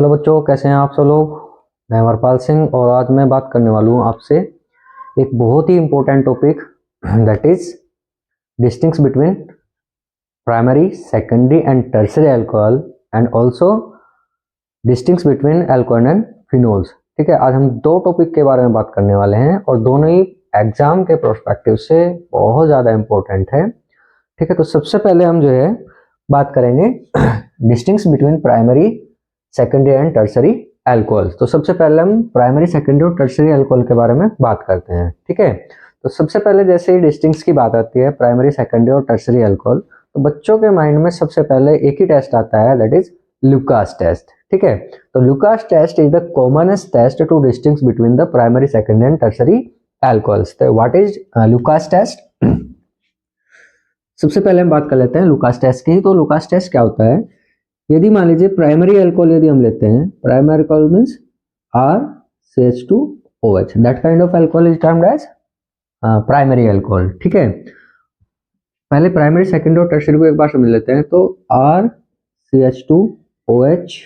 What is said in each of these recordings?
Hello बच्चों, कैसे हैं आप सब लोग। मैं अमरपाल सिंह और आज मैं बात करने वाला हूँ आपसे एक बहुत ही important topic, that is distinction between primary, secondary and tertiary alcohol and also distinction between alcohol and phenols. ठीक है, आज हम दो टॉपिक के बारे में बात करने वाले हैं और दोनों ही एग्जाम के प्रोस्पेक्टिव से बहुत ज़्यादा इम्पोर्टेंट है। ठीक है, तो सबसे पहले हम जो है बात करेंगे distinction between primary, secondary and tertiary alcohol. तो सबसे पहले हम प्राइमरी, सेकेंडरी और टर्शियरी अल्कोहल के बारे में बात करते हैं। ठीक है, तो सबसे पहले जैसे ही डिस्टिंक्स की बात आती है, प्राइमरी, सेकेंडरी और टर्शियरी अल्कोहल, तो बच्चों के माइंड में सबसे पहले एक ही टेस्ट आता है, दैट इज लुकास टेस्ट। ठीक है, तो Lucas test is the commonest test to distinguish between the primary, secondary and tertiary alcohols. तो व्हाट इज लुकास टेस्ट? सबसे पहले हम बात कर लेते हैं लुकास टेस्ट की। तो लुकास टेस्ट क्या होता है? यदि मान लीजिए प्राइमरी अल्कोहल यदि हम लेते हैं, primary alcohol means RCH2OH, that kind of alcohol is termed as primary alcohol. ठीक है, पहले प्राइमरी, सेकेंडरी और टर्शियरी को एक बार समझ लेते हैं। तो RCH2OH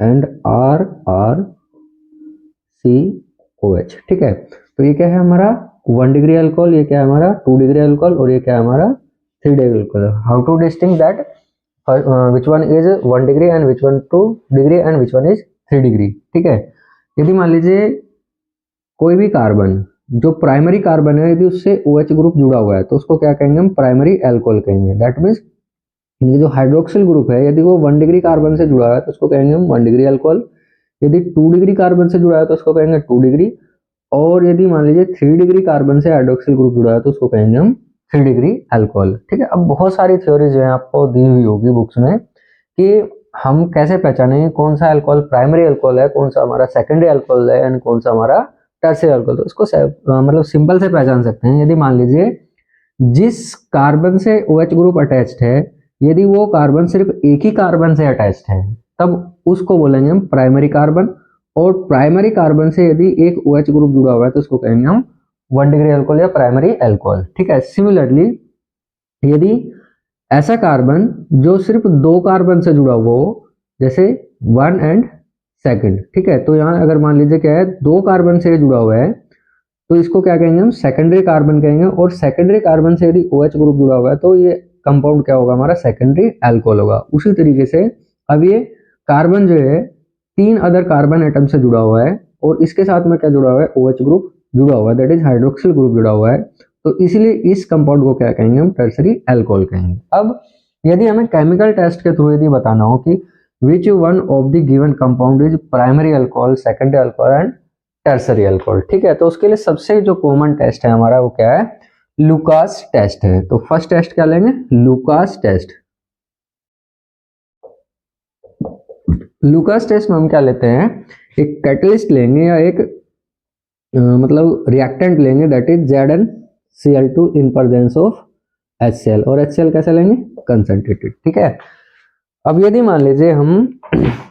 एंड RRCOH। ठीक है, तो ये क्या है हमारा 1 डिग्री अल्कोहल, ये क्या है हमारा 2 डिग्री अल्कोहल और ये क्या है हमारा 3 degree alcohol. How to disting that which one is 1 degree and which one 2 degree and which one is 3 degree. ठीक है, यदि मान लीजिए कोई भी कार्बन जो प्राइमरी कार्बन है, यदि उससे OH ग्रुप जुड़ा हुआ है तो उसको क्या कहेंगे हम? प्राइमरी अल्कोहल कहेंगे। दैट मीन्स ये जो हाइड्रोक्सिल ग्रुप है, यदि वो 1 डिग्री कार्बन से जुड़ा हुआ है तो उसको कहेंगे हम 1 डिग्री अल्कोहल। यदि 2 डिग्री कार्बन से जुड़ा है तो उसको कहेंगे 2 डिग्री। और यदि मान लीजिए 3 डिग्री कार्बन से हाइड्रोक्सिल ग्रुप जुड़ा है तो उसको कहेंगे हम 3 डिग्री अल्कोहल। ठीक है, अब बहुत सारी थ्योरी जो है आपको दी हुई होगी बुक्स में कि हम कैसे पहचानेंगे कौन सा अल्कोहल प्राइमरी अल्कोहल है, कौन सा हमारा सेकेंडरी अल्कोहल है एंड कौन सा हमारा टर्शियरी अल्कोहल। तो इसको मतलब सिंपल से पहचान सकते हैं। यदि मान लीजिए जिस कार्बन से OH ग्रुप अटैच्ड है, यदि वो कार्बन सिर्फ एक ही कार्बन से अटैच्ड है, तब उसको बोलेंगे हम प्राइमरी कार्बन। और प्राइमरी कार्बन से यदि एक OH ग्रुप जुड़ा हुआ है तो उसको कहेंगे हम 1 डिग्री अल्कोहल या प्राइमरी अल्कोहल। ठीक है, सिमिलरली यदि ऐसा कार्बन जो सिर्फ 2 कार्बन से जुड़ा हुआ हो, जैसे 1 एंड सेकंड, ठीक है, तो यहाँ अगर मान लीजिए क्या है 2 कार्बन से जुड़ा हुआ है तो इसको क्या कहेंगे हम? सेकेंडरी कार्बन कहेंगे। और सेकेंडरी कार्बन से यदि OH ग्रुप जुड़ा हुआ है तो ये कंपाउंड क्या होगा? हमारा सेकेंडरी अल्कोहल होगा। उसी तरीके से अब ये कार्बन जो है 3 अदर कार्बन एटम से जुड़ा हुआ है और इसके साथ में क्या जुड़ा हुआ है? OH ग्रुप जुड़ा हुआ है, दैट इज हाइड्रोक्सिल ग्रुप जुड़ा हुआ है। तो इसलिए इस कंपाउंड को क्या कहेंगे हम? टर्शियरी अल्कोहल कहेंगे। अब यदि हमें केमिकल टेस्ट के थ्रू यदि बताना हो कि which one of the given compound is primary alcohol, secondary alcohol and tertiary alcohol, ठीक है, तो उसके लिए सबसे जो कॉमन टेस्ट है हमारा वो क्या है? लुकास टेस्ट है। तो फर्स्ट टेस्ट क्या लेंगे? Lucas test. लुकास टेस्ट में हम क्या लेते हैं? एक कैटलिस्ट लेंगे या एक मतलब रिएक्टेंट लेंगे, that is ZnCl2 in presence of HCl। और HCl कैसे लेंगे? कंसंट्रेटेड। ठीक है, अब यदि मान लीजिए हम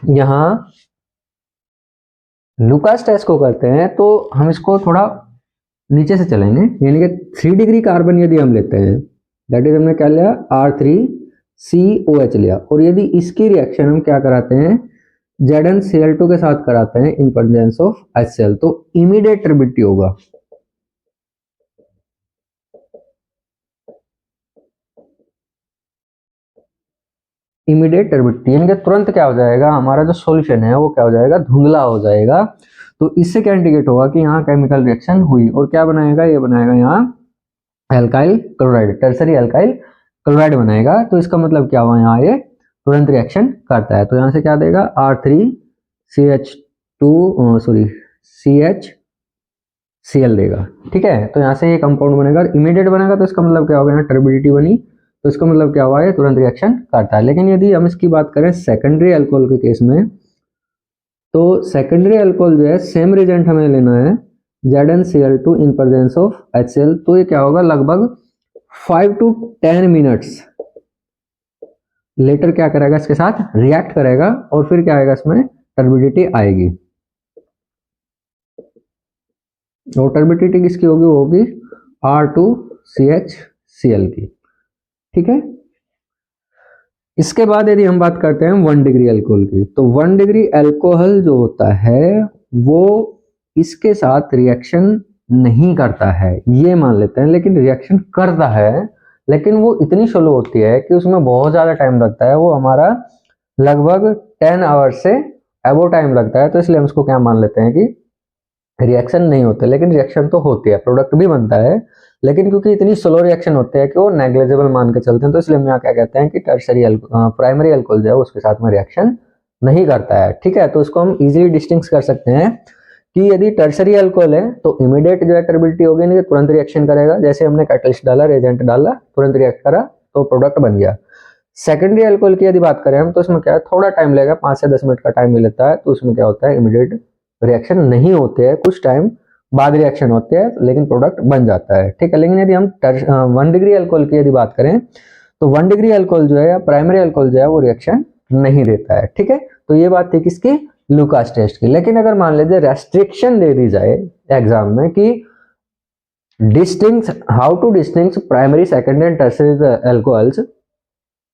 यहाँ लुकास टेस्ट को करते हैं तो हम इसको थोड़ा नीचे से चलेंगे, यानी कि 3 डिग्री कार्बन यदि हम लेते हैं, दैट इज हमने क्या लिया? R3COH लिया। और यदि इसकी रिएक्शन हम क्या कराते हैं? ZnCl2 के साथ कराते हैं इन प्रेजेंस ऑफ HCl, तो इमीडिएट टर्बिडिटी होगा। इमीडिएट टर्बिडिटी यानी कि तुरंत क्या हो जाएगा? हमारा जो सॉल्यूशन है वो क्या हो जाएगा? धुंधला हो जाएगा। तो इससे क्या इंडिकेट होगा कि यहाँ केमिकल रिएक्शन हुई। और क्या बनाएगा? ये बनाएगा यहाँ alkyl chloride, tertiary alkyl chloride बनाएगा। तो इसका मतलब क्या हुआ? यहाँ ये तुरंत रिएक्शन करता है। तो यहाँ से क्या देगा? CHCl देगा। ठीक है, तो यहाँ से ये कंपाउंड बनेगा, इमीडिएट बनेगा, तो इसका मतलब क्या होगा? यहाँ टर्बिडिटी बनी, तो इसका मतलब क्या हुआ? ये तुरंत रिएक्शन करता है। लेकिन यदि हम इसकी बात करें सेकेंडरी अल्कोहल के केस में, तो सेकेंडरी अल्कोहल जो है सेम रिएजेंट हमें लेना है, ZnCl2 in presence of HCl। तो ये क्या होगा? लगभग 5 to 10 मिनट्स लेटर क्या करेगा? इसके साथ रिएक्ट करेगा और फिर क्या आएगा? इसमें टर्बिडिटी आएगी। और टर्बिडिटी किसकी होगी? वो होगी R2CHCl की। ठीक है, इसके बाद यदि हम बात करते हैं 1 डिग्री अल्कोहल की, तो 1 डिग्री अल्कोहल जो होता है वो इसके साथ रिएक्शन नहीं करता है, ये मान लेते हैं, लेकिन रिएक्शन करता है, लेकिन वो इतनी स्लो होती है कि उसमें बहुत ज़्यादा टाइम लगता है, वो हमारा लगभग 10 आवर्स से अबो टाइम लगता है। तो इसलिए हम उसको क्या मान लेते हैं कि रिएक्शन नहीं होते, लेकिन रिएक्शन तो होती है, प्रोडक्ट भी बनता है, लेकिन क्योंकि इतनी स्लो रिएक्शन होते हैं कि वो नेग्लिजिबल मान के चलते हैं। तो इसलिए हम यहाँ क्या कहते हैं कि प्राइमरी अल्कोहल जो है उसके साथ में रिएक्शन नहीं करता है। ठीक है, तो इसको हम इजीली डिस्टिंग्विश कर सकते हैं कि यदि टर्सरी अल्कोहल है तो इमीडिएट जो है टर्बिलिटी होगी, नहीं तुरंत रिएक्शन करेगा, जैसे हमने कैटलिस्ट डाला, रिएजेंट डाला, तुरंत रिएक्ट करा तो प्रोडक्ट बन गया। सेकेंडरी अल्कोहल की यदि बात करें हम, तो इसमें क्या है, थोड़ा टाइम लगेगा, 5 से 10 मिनट का टाइम मिल लेता है। तो उसमें क्या होता है, इमीडिएट रिएक्शन नहीं होते हैं, कुछ टाइम बाद रिएक्शन होते हैं, लेकिन प्रोडक्ट बन जाता है। ठीक है, लेकिन यदि हम 1 डिग्री अल्कोहल की यदि बात करें, तो 1 डिग्री अल्कोहल जो है या प्राइमरी अल्कोहल जो है वो रिएक्शन नहीं देता है। ठीक है, तो ये बात थी किसकी, लुकास टेस्ट की। लेकिन अगर मान लीजिए रेस्ट्रिक्शन दे दी जाए एग्जाम में कि how to distinguish primary, secondary and tertiary alcohols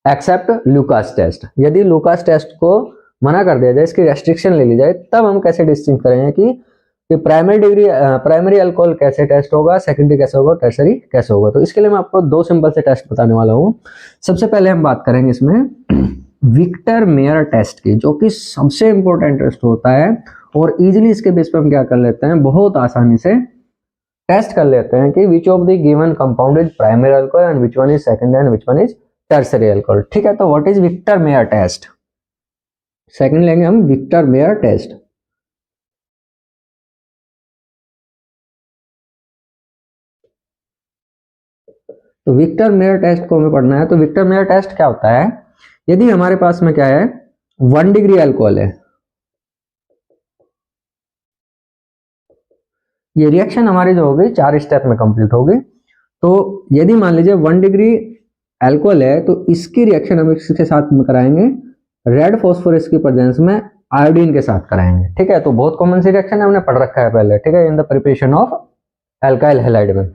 except Lucas test, यदि लुकास टेस्ट को मना कर दिया जाए, इसकी रेस्ट्रिक्शन ले ली जाए, तब हम कैसे डिस्टिंग करेंगे कि प्राइमरी अल्कोहल कैसे टेस्ट होगा, सेकेंडरी कैसे होगा, टर्सरी कैसे होगा। तो इसके लिए मैं आपको 2 सिंपल से टेस्ट बताने वाला हूँ। सबसे पहले हम बात करेंगे इसमें विक्टर मेयर टेस्ट की, जो कि सबसे इंपॉर्टेंट टेस्ट होता है, और इजीली इसके बेस पर हम क्या कर लेते हैं, बहुत आसानी से टेस्ट कर लेते हैं कि which of the given compound is primary alcohol and which one is secondary and which one is tertiary alcohol. ठीक है, तो what is Victor Meyer test, second लेंगे हम विक्टर मेयर टेस्ट। तो विक्टर मेयर टेस्ट को हमें पढ़ना है। तो विक्टर मेयर टेस्ट क्या होता है, यदि हमारे पास में क्या है, 1 डिग्री अल्कोहल है, ये रिएक्शन हमारी जो होगी 4 स्टेप में कंप्लीट होगी। तो यदि मान लीजिए 1 डिग्री अल्कोहल है, तो इसकी रिएक्शन हम इसके साथ में कराएंगे रेड फॉस्फोरस की प्रेजेंस में आयोडीन के साथ कराएंगे। ठीक है, तो बहुत कॉमन सी रिएक्शन है, हमने पढ़ रखा है पहले। ठीक है, in the preparation of alkyl halide में,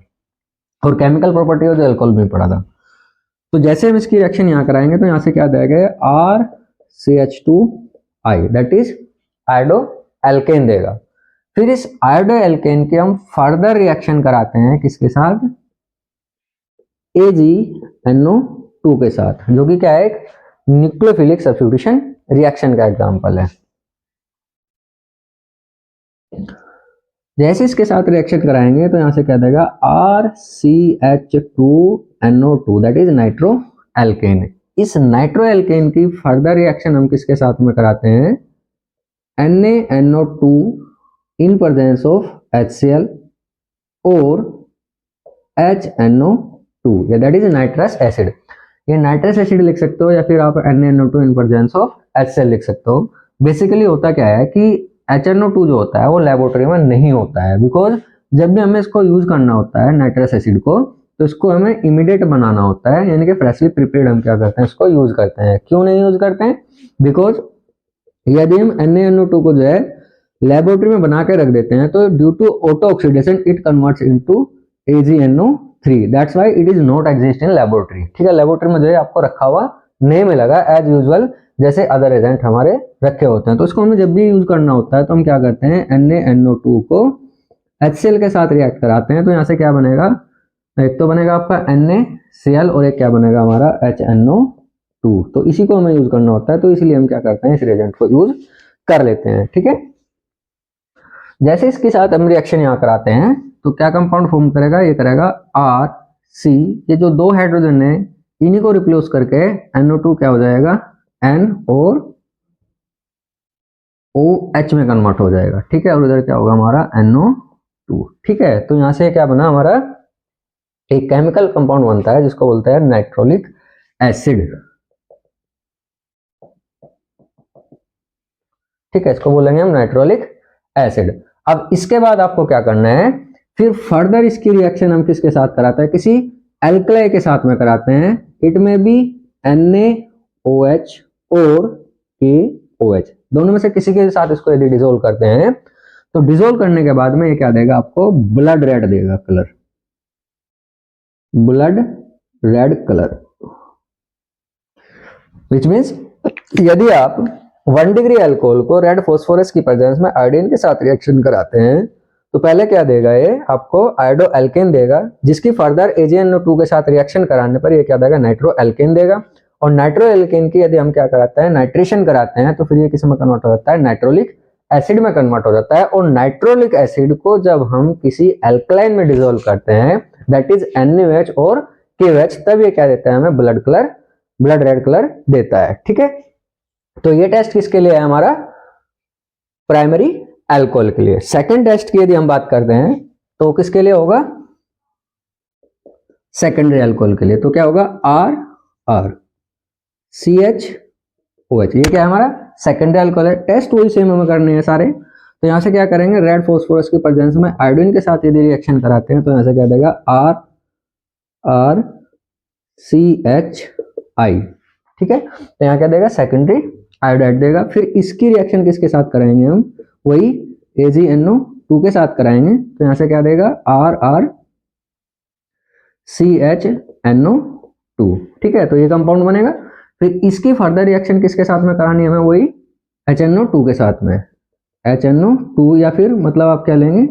और केमिकल प्रॉपर्टी ऑफ अल्कोहल में पढ़ा था। तो जैसे हम इसकी रिएक्शन यहाँ कराएंगे, तो यहाँ से क्या देगा, RCH2I, that is iodo alkene देगा। फिर इस आयोडो एल्केन की हम फर्दर रिएक्शन कराते हैं किसके साथ, AgNO2 के साथ, जो कि क्या है, एक न्यूक्लियोफिलिक सब्स्टिट्यूशन रिएक्शन का एग्जांपल है। जैसे इसके साथ रिएक्शन कराएंगे, तो यहां से क्या देगा, RCH2NO2, that is nitro alkene. इस नाइट्रो एल्केन की फर्दर रिएक्शन हम किसके साथ में कराते हैं, NaNO2 in presence of HCl और HNO2, या दैट इज नाइट्रस एसिड। ये नाइट्रस एसिड लिख सकते हो, या फिर आप NaNO2 in presence of HCl लिख सकते हो। बेसिकली होता क्या है कि HNO2 जो होता है वो लेबोरेटरी में नहीं होता है, बिकॉज जब भी हमें इसको यूज करना होता है नाइट्रस एसिड को, तो इसको हमें इमीडिएट बनाना होता है, यानी कि फ्रेशली प्रिपेयर्ड हम क्या करते हैं, इसको यूज करते हैं। क्यों नहीं यूज करते हैं, बिकॉज यदि हम NaNO2 को जो है लेबोरेटरी में बना के रख देते हैं, तो due to auto oxidation it converts into AgNO3, that's why it is not exist in laboratory. ठीक है, लेबोरेटरी में जो है आपको रखा हुआ नहीं मिलेगा एज यूजुअल, जैसे अदर एजेंट हमारे रखे होते हैं। तो इसको हमें जब भी यूज करना होता है, तो हम क्या करते हैं, NaNO2 को HCl के साथ रिएक्ट कराते हैं। तो यहाँ से क्या बनेगा, एक तो बनेगा आपका NaCl और एक क्या बनेगा हमारा HNO2। तो इसी को हमें यूज करना होता है, तो इसलिए हम क्या करते हैं, इस रिएजेंट को यूज कर लेते हैं। ठीक है, जैसे इसके साथ हम रिएक्शन यहाँ कराते हैं, तो क्या कंपाउंड फॉर्म करेगा, ये करेगा RC, ये जो 2 हाइड्रोजन है इन्हीं को रिप्लेस करके NO2 क्या हो जाएगा, N और OH में कन्वर्ट हो जाएगा। ठीक है, और उधर क्या होगा हमारा NO2। ठीक है, तो यहाँ से क्या बना हमारा, एक केमिकल कंपाउंड बनता है जिसको बोलते हैं नाइट्रोलिक एसिड। ठीक है, इसको बोलेंगे हम नाइट्रोलिक एसिड। अब इसके बाद आपको क्या करना है, फिर फर्दर इसकी रिएक्शन हम किसके साथ कराते हैं, किसी एल्कलाई के साथ में कराते हैं। इट में बी NaOH और KOH, दोनों में से किसी के साथ इसको यदि डिसोल्व करते हैं, तो डिसोल्व करने के बाद में ये क्या देगा आपको, ब्लड रेड देगा colour, blood red colour. Which means यदि आप 1 डिग्री अल्कोहल को रेड फॉस्फोरस की प्रेजेंस में आयोडीन के साथ रिएक्शन कराते हैं तो पहले क्या देगा, ये आपको आयोडो एल्केन देगा, जिसकी फर्दर AgNO2 के साथ रिएक्शन कराने पर ये क्या देगा, नाइट्रो एल्केन देगा। और नाइट्रो एल्केन की यदि हम क्या कराते हैं, नाइट्रेशन कराते हैं, तो फिर ये किस में कन्वर्ट हो जाता है, नाइट्रोलिक एसिड में कन्वर्ट हो जाता है। और नाइट्रोलिक एसिड को जब हम किसी एल्कलाइन में डिसोल्व करते हैं, दैट इज NaOH और KOH, तब ये क्या देता है हमें, blood colour, blood red colour देता है। ठीक है, तो ये टेस्ट किसके लिए है हमारा, प्राइमरी अल्कोहल के लिए। सेकंड टेस्ट की यदि हम बात करते हैं तो किसके लिए होगा, सेकेंडरी अल्कोहल के लिए। तो क्या होगा, RrCHOH, ये क्या है हमारा सेकेंडरी अल्कोहल है। टेस्ट वही सेम हमें करने हैं सारे। तो यहां से क्या करेंगे, रेड फॉस्फोरस की प्रेजेंस में आयोडीन के साथ यदि रिएक्शन कराते हैं तो यहां से क्या देगा, RrCHI। ठीक है, तो यहाँ क्या देगा, सेकेंडरी आयोडाइड देगा। फिर इसकी रिएक्शन किसके साथ कराएंगे हम, वही AgNO2 के साथ कराएंगे। तो यहां से क्या देगा, RrCHNO2। ठीक है, तो ये कंपाउंड बनेगा। फिर इसकी फर्दर रिएक्शन किसके साथ में करानी है हमें, वही HNO2 के साथ में, HNO2, या फिर मतलब आप क्या लेंगे,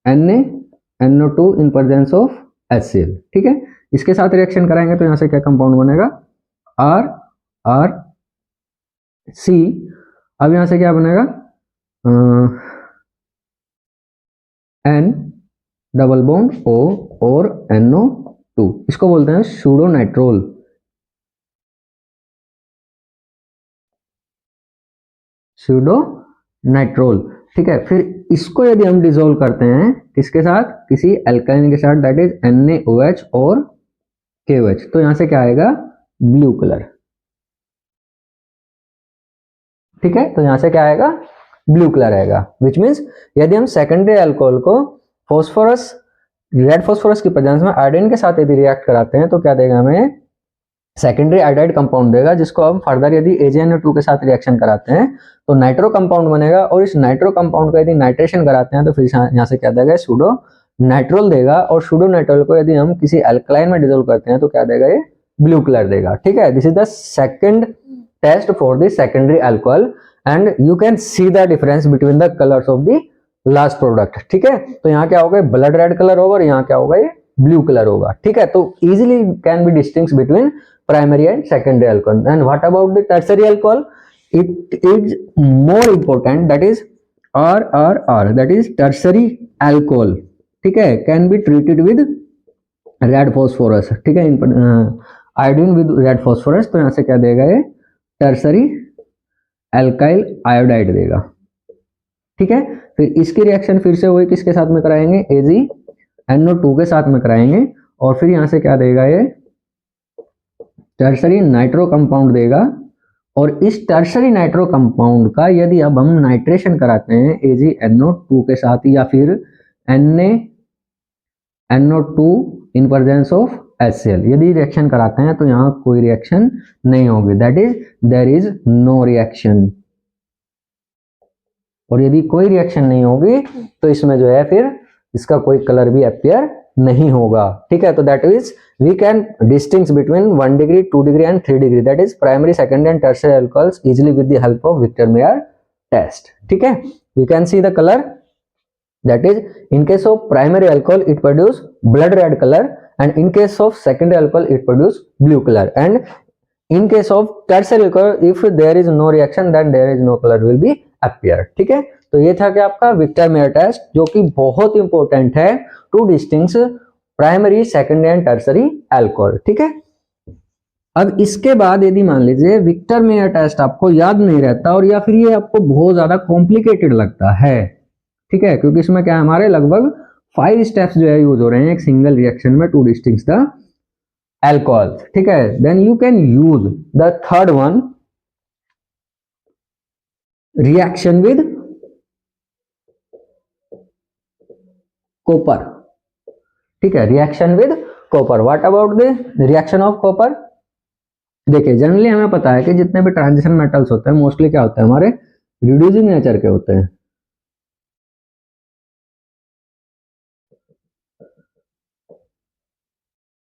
NaNO2 in presence of HCl। ठीक है, इसके साथ रिएक्शन कराएंगे तो यहां से क्या कंपाउंड बनेगा, RrC। अब यहां से क्या बनेगा, N डबल बॉन्ड O और NO2, इसको बोलते हैं सूडो नाइट्रोल। सूडो नाइट्रोल। ठीक है, फिर इसको यदि हम डिसोल्व करते हैं किसके साथ, किसी एल्काइन के साथ, दैट इज NaOH और KOH, तो यहां से क्या आएगा, ब्लू कलर। ठीक है, तो यहां से क्या आएगा, ब्लू कलर आएगा। विच मीन्स यदि हम सेकेंडरी अल्कोहल को फॉस्फोरस, रेड फॉस्फोरस की प्रेजेंस में आयोडीन के साथ यदि रिएक्ट कराते हैं तो क्या देगा हमें, सेकेंडरी आयोडाइड कंपाउंड देगा, जिसको हम फर्दर यदि AgNO2 के साथ रिएक्शन कराते हैं तो नाइट्रो कंपाउंड बनेगा। और इस नाइट्रो कंपाउंड को यदि नाइट्रेशन कराते हैं तो फिर यहाँ से क्या देगा, सूडो नाइट्रोल देगा। और सूडो नाइट्रोल को यदि हम किसी अल्कलाइन में डिसोल्व करते हैं तो क्या देगा, ये ब्लू कलर देगा। ठीक है, this is the second test for the secondary alcohol and you can see the difference between the colours of the last product. ठीक है, तो यहाँ क्या होगा, ब्लड रेड कलर होगा और यहाँ क्या होगा, ये ब्लू कलर होगा। ठीक है, तो easily can be distinguish between primary and secondary alcohol. And what about the tertiary alcohol? It is more important, that is RRR, that is tertiary alcohol. ठीक है, can be treated with red phosphorus। ठीक है, iodine with red phosphorus। तो यहां से क्या देगा, ये tertiary alkyl iodide देगा। ठीक है, फिर इसकी रिएक्शन फिर से वही किसके साथ में कराएंगे, AgNO2 के साथ में कराएंगे। और फिर यहां से क्या देगा, ये टर्सरी नाइट्रो कंपाउंड देगा। और इस टर्सरी नाइट्रो कंपाउंड का यदि अब हम नाइट्रेशन कराते हैं AgNO2 के साथ या फिर NaNO2 in presence of HCl, यदि रिएक्शन कराते हैं तो यहाँ कोई रिएक्शन नहीं होगी, that is there is no reaction. और यदि कोई रिएक्शन नहीं होगी तो इसमें जो है फिर इसका कोई कलर भी अपीयर नहीं होगा। ठीक है, तो that is we can distinguish between 1 degree, 2 degree and 3 degree, that is primary, secondary and tertiary alcohols easily with the help of Victor Meyer test. ठीक है, we can see the colour, that is in case of primary alcohol it produce blood red color and in case of secondary alcohol it produce blue color and in case of tertiary alcohol if there is no reaction then there is no color will be appear। ठीक है, तो ये था कि आपका Victor Meyer test, जो कि बहुत इंपॉर्टेंट है to distinguish primary, secondary and tertiary alcohol. ठीक है, अब इसके बाद यदि मान लीजिए विक्टर मेयर टेस्ट आपको याद नहीं रहता और या फिर ये आपको बहुत ज्यादा कॉम्प्लिकेटेड लगता है, ठीक है, क्योंकि इसमें क्या है, हमारे लगभग 5 स्टेप्स जो है यूज हो रहे हैं एक सिंगल रिएक्शन में टू डिस्टिंग्विश द अल्कोहल। ठीक है, then you can use the third one, reaction with copper. ठीक है, reaction with copper. What about the reaction of copper? देखिए, जनरली हमें पता है कि जितने भी ट्रांजिशन मेटल्स होते हैं मोस्टली क्या होते हैं, हमारे रिड्यूसिंग नेचर के होते हैं।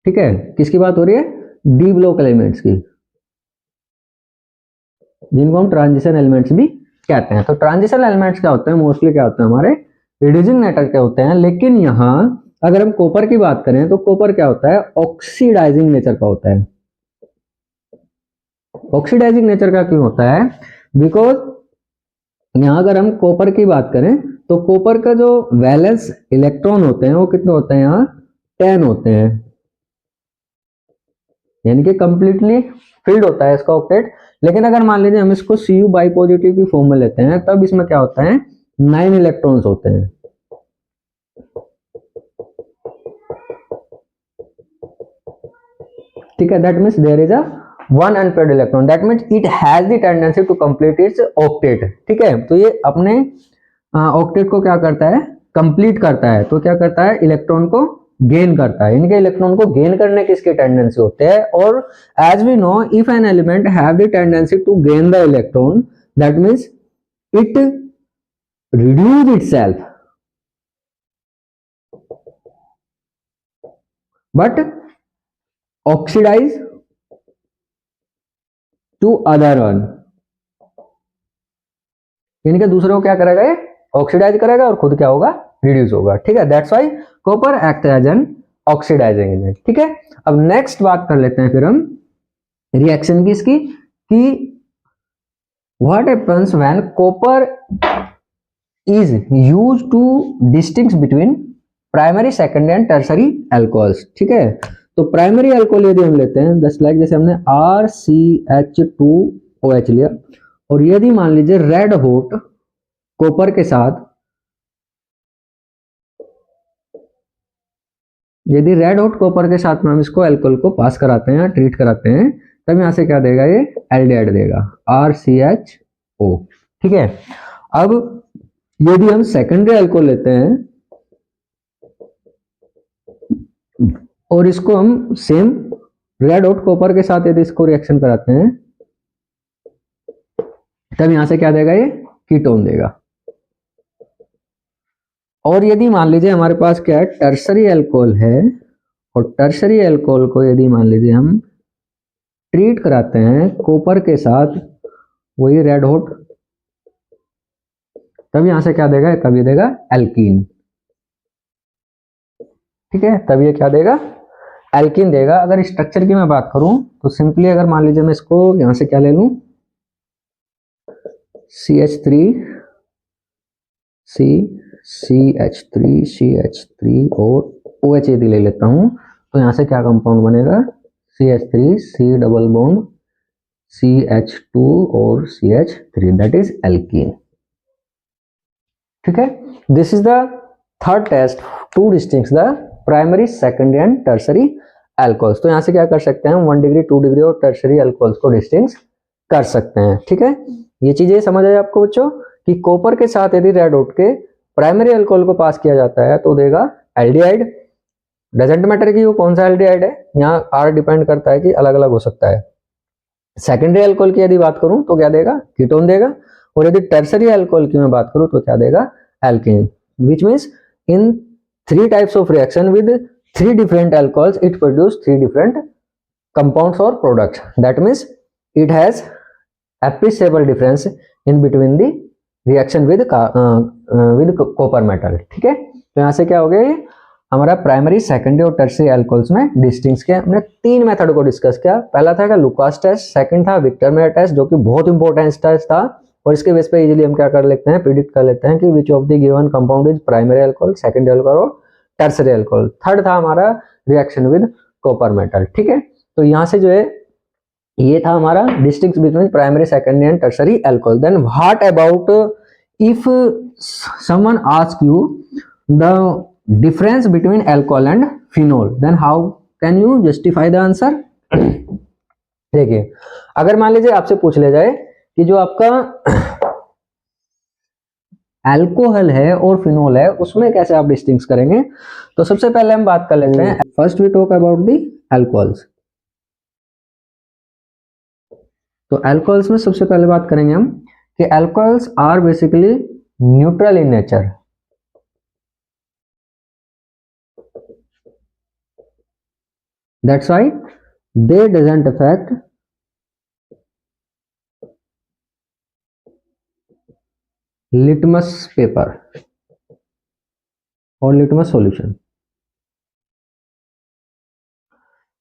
ठीक है, किसकी बात हो रही है, डी ब्लॉक एलिमेंट्स की। जिनको हम ट्रांजिशन एलिमेंट्स भी कहते हैं। तो ट्रांजिशन एलिमेंट्स क्या होते हैं, मोस्टली क्या होते हैं, हमारे रिड्यूसिंग नेचर के होते हैं। लेकिन यहाँ अगर हम कॉपर की बात करें तो कॉपर क्या होता है, ऑक्सीडाइजिंग नेचर का होता है। ऑक्सीडाइजिंग नेचर का क्यों होता है, बिकॉज यहाँ अगर हम कॉपर की बात करें तो कॉपर का जो वैलेंस इलेक्ट्रॉन होते हैं वो कितने होते हैं, यहाँ 10 होते हैं, यानी कि कंप्लीटली फिल्ड होता है इसका ऑक्टेट। लेकिन अगर मान लीजिए हम इसको Cu बाई पॉजिटिव की फॉर्म में लेते हैं तब इसमें क्या होता है, 9 इलेक्ट्रॉन्स होते हैं। ठीक है, that means there is a one unpaired electron, that means it has the tendency to complete its octet. ठीक है, तो ये अपने ऑक्टेट को क्या करता है, कंप्लीट करता है। तो क्या करता है, इलेक्ट्रॉन को गेन करता है। इनके इलेक्ट्रॉन को गेन करने की इसकी टेंडेंसी होती है। और as we know, if an element have the tendency to gain the electron, that means it reduce itself but oxidize to other one. यानी कि दूसरे को क्या करेगा, ये ऑक्सीडाइज करेगा और खुद क्या होगा, रिड्यूस होगा। ठीक है, that's why copper act as an oxidizing agent. ठीक है, अब नेक्स्ट बात कर लेते हैं फिर हम रिएक्शन की इसकी, कि what happens when copper is used to distinguish between primary, secondary and tertiary alcohols. ठीक है, तो प्राइमरी एल्कोहल यदि हम लेते हैं जस्ट लाइक जैसे हमने RCH2OH लिया, और यदि मान लीजिए रेड हॉट कॉपर के साथ, यदि रेड हॉट कॉपर के साथ में हम इसको एल्कोहल को पास कराते हैं, ट्रीट कराते हैं, तब यहां से क्या देगा, ये एल्डिहाइड देगा, RCHO। ठीक है, अब यदि हम सेकेंडरी एल्कोहल लेते हैं और इसको हम सेम रेड हॉट कॉपर के साथ यदि इसको रिएक्शन कराते हैं, तब यहां से क्या देगा, ये कीटोन देगा। और यदि मान लीजिए हमारे पास क्या है, टर्सरी एल्कोहल है, और टर्सरी एल्कोहल को यदि मान लीजिए हम ट्रीट कराते हैं कॉपर के साथ, वही रेड हॉट, तब यहां से क्या देगा, कभी देगा एल्कीन। ठीक है, तब ये क्या देगा, एल्कीन देगा। अगर स्ट्रक्चर की मैं बात करूं तो सिंपली अगर मान लीजिए मैं इसको यहां से क्या ले लूं, CH3 C CH3 CH3 और OH यदि ले लेता हूं तो यहां से क्या कंपाउंड बनेगा, CH3 C double bond CH2 और CH3, दैट इज एल्कीन। ठीक है, this is the third test to distinguish the primary, secondary and tertiary alcohols. तो यहां से क्या कर सकते हैं हम, 1 डिग्री 2 डिग्री और टर्सरी एल्कोहल्स को डिस्टिंग्विश कर सकते हैं। ठीक है, ये चीजें समझ आए आपको बच्चों, कि कॉपर के साथ यदि रेड हॉट के प्राइमरी अल्कोहल को पास किया जाता है तो देगा एल्डिहाइड। डजेंट मैटर कि वो कौन सा एल्डिहाइड है, यहाँ R डिपेंड करता है कि अलग अलग हो सकता है। सेकेंडरी अल्कोहल की यदि बात करूं तो क्या देगा, कीटोन देगा। और यदि टर्सरी अल्कोहल की मैं बात करूं तो क्या देगा, alkene. Which means in 3 types of reaction with 3 different alcohols it produce 3 different compounds और products, that means it has appreciable difference in between the reaction with copper metal। ठीक है, तो यहां से क्या हो गया, ये हमारा प्राइमरी, सेकेंडरी और टर्सरी एल्कोहल्स में डिस्टिंग्विश किया। हमने 3 मेथड को डिस्कस किया। पहला था लुकास टेस्ट, सेकंड था विक्टर मेयर टेस्ट जो कि बहुत इंपॉर्टेंट टेस्ट था, और इसके बेस पे इजीली हम क्या कर लेते हैं, प्रिडिक्ट कर लेते हैं कि which of the given compound is primary alcohol, secondary alcohol और टर्सरी अल्कोहल। थर्ड था हमारा रिएक्शन विद कॉपर मेटल। ठीक है, तो यहां से जो है ये था हमारा distinct between primary, secondary and tertiary alcohol. Then what about if someone ask you the difference between alcohol and phenol, then how can you justify the answer. देखिए, अगर मान लीजिए आपसे पूछ लिया जाए कि जो आपका एल्कोहल है और फिनोल है उसमें कैसे आप डिस्टिंग्विश करेंगे, तो सबसे पहले हम बात कर लेते हैं, first we talk about the alcohols. तो अल्कोहल्स में सबसे पहले बात करेंगे हम कि alcohols are basically neutral in nature. That's why they doesn't affect litmus paper और लिटमस सॉल्यूशन।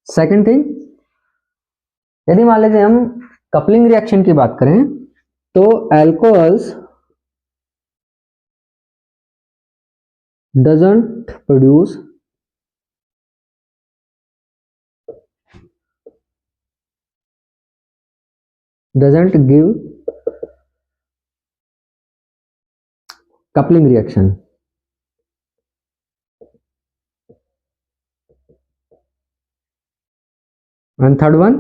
सेकंड थिंग, यदि मान लीजिए हम कपलिंग रिएक्शन की बात करें तो alcohols doesn't produce doesn't give coupling reaction, and third one,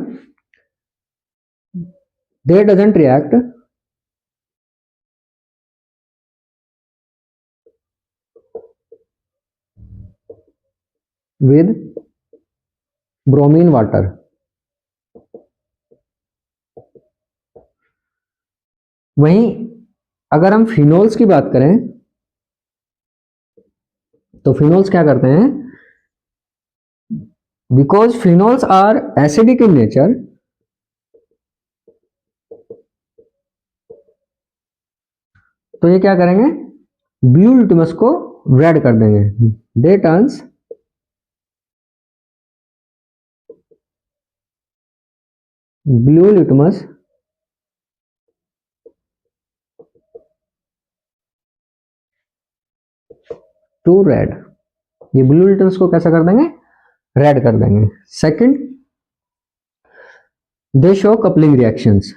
they doesn't react with bromine water। वहीं अगर हम फिनोल्स की बात करें तो फिनोल्स क्या करते हैं, because phenols are acidic in nature, तो ये क्या करेंगे, ब्लू लिटमस को रेड कर देंगे। They turns blue litmus to red. ये ब्लू लिटमस को कैसा कर देंगे, रेड कर देंगे। Second, they show coupling reactions.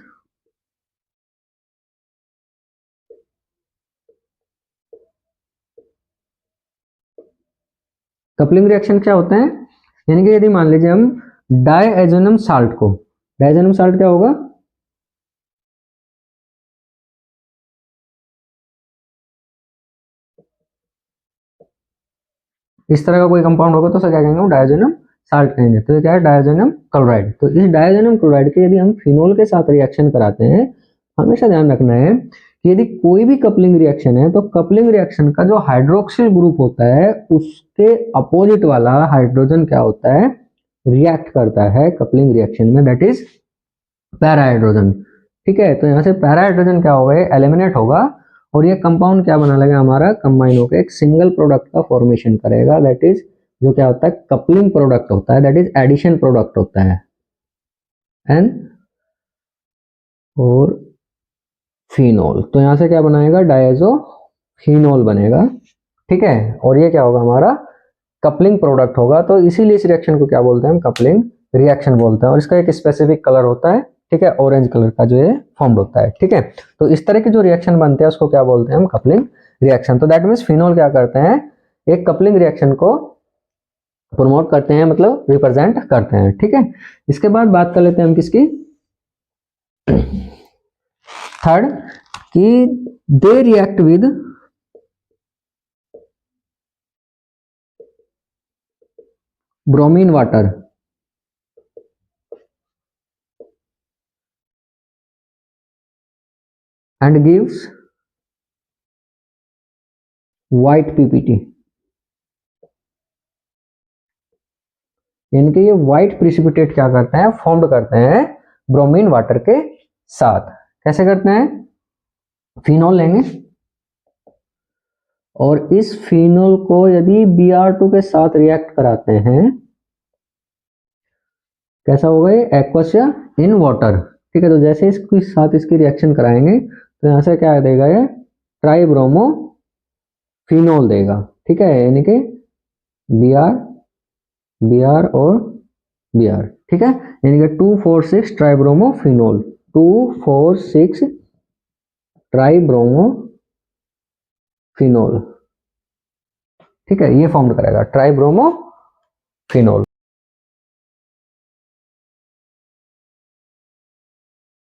Coupling reaction क्या होते हैं, यानी कि यदि मान लीजिए हम डायएजोनम साल्ट को, डायएजोनम साल्ट क्या होगा, इस तरह का कोई कंपाउंड होगा तो उसे क्या कहेंगे, डायएजोनम साल्ट कहेंगे। तो ये क्या है, डायएजोनम क्लोराइड। तो इस डायएजोनम क्लोराइड के यदि हम फिनोल के साथ रिएक्शन कराते हैं, हमेशा ध्यान रखना है कि यदि कोई भी कपलिंग रिएक्शन है तो कपलिंग रिएक्शन का जो हाइड्रोक्सिल ग्रुप होता है उसके अपोजिट वाला हाइड्रोजन क्या होता है, रिएक्ट करता है कपलिंग रिएक्शन में, दैट इज पैरा हाइड्रोजन। ठीक है, तो यहाँ से पैरा हाइड्रोजन क्या होगा, एलिमिनेट होगा और ये कंपाउंड क्या बना लगेगा हमारा, कंबाइन होकर एक सिंगल प्रोडक्ट का फॉर्मेशन करेगा, दैट इज जो क्या होता है, कपलिंग प्रोडक्ट होता है, दैट इज एडिशन प्रोडक्ट होता है। एन और फिनोल, तो यहां से क्या बनाएगा, डायजो फिनोल बनेगा। ठीक है, और ये क्या होगा हमारा, कपलिंग प्रोडक्ट होगा। तो इसीलिए इस रिएक्शन को क्या बोलते हैं हम, कपलिंग रिएक्शन बोलते हैं। और इसका एक स्पेसिफिक कलर होता है, ठीक है, ऑरेंज कलर का जो ये फॉर्म्ड होता है। ठीक है, तो इस तरह के जो रिएक्शन बनते हैं उसको क्या बोलते हैं हम, कपलिंग रिएक्शन। तो दैट मीन्स फिनोल क्या करते हैं, एक कपलिंग रिएक्शन को प्रमोट करते हैं, मतलब रिप्रेजेंट करते हैं। ठीक है, इसके बाद बात कर लेते हैं हम किसकी, थर्ड, कि they react with bromine water and gives white PPT. यानी कि ये व्हाइट प्रिसिपिटेट क्या करते हैं, फॉर्म्ड करते हैं ब्रोमीन वाटर के साथ। कैसे करते हैं, फिनोल लेंगे और इस फिनोल को यदि Br2 के साथ रिएक्ट कराते हैं, कैसा होगा ये, एक्वस या इन वाटर। ठीक है, तो जैसे इसके साथ इसकी रिएक्शन कराएंगे तो यहां से क्या देगा, ये ट्राइब्रोमो फिनोल देगा। ठीक है, यानी कि Br Br और Br। ठीक है, यानी कि 2,4,6 ट्राइब्रोमो फिनोल, 2,4,6 ट्राइब्रोमो फिनोल। ठीक है, ये फॉर्म करेगा ट्राइब्रोमो फिनोल।